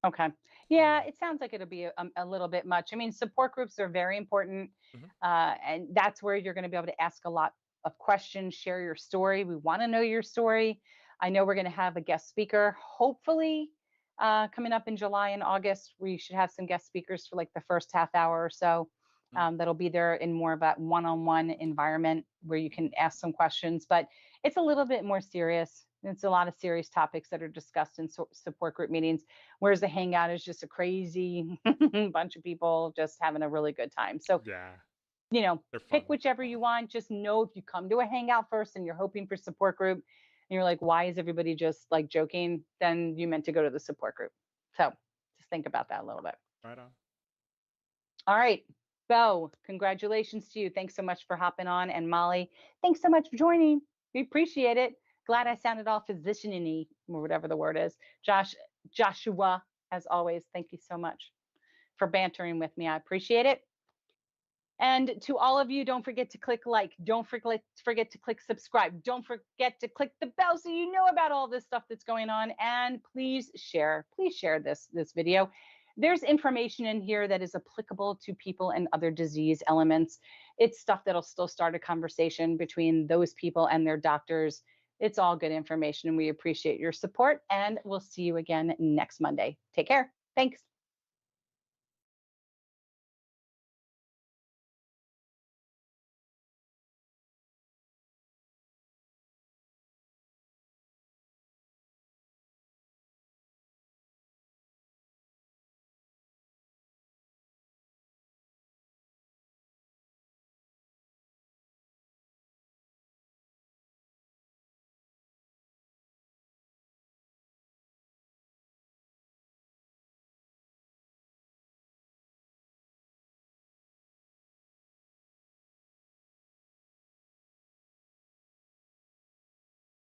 Okay. Yeah, Um, it sounds like it'll be a little bit much. I mean, support groups are very important. mhm. And that's where you're going to be able to ask a lot of questions, share your story. We want to know your story. I know we're going to have a guest speaker, hopefully, coming up in July and August. We should have some guest speakers for like the first half hour or so. Mm. That'll be there in more of a one-on-one environment where you can ask some questions, but it's a little bit more serious. It's a lot of serious topics that are discussed in support group meetings, whereas the hangout is just a crazy bunch of people just having a really good time. So, Yeah, you know, they're pick fun. whichever you want. Just know if you come to a hangout first and you're hoping for support group and you're like, why is everybody just like joking? Then you meant to go to the support group. So just think about that a little bit. Right on. All right. Bo, congratulations to you. Thanks so much for hopping on. And Molly, thanks so much for joining. We appreciate it. Glad I sounded all physician-y or whatever the word is. Joshua, as always, thank you so much for bantering with me. I appreciate it. And to all of you, don't forget to click like, don't forget to click subscribe, don't forget to click the bell so you know about all this stuff that's going on. And please share this video. There's information in here that is applicable to people and other disease elements. It's stuff that'll still start a conversation between those people and their doctors. It's all good information, and we appreciate your support. And we'll see you again next Monday. Take care. Thanks.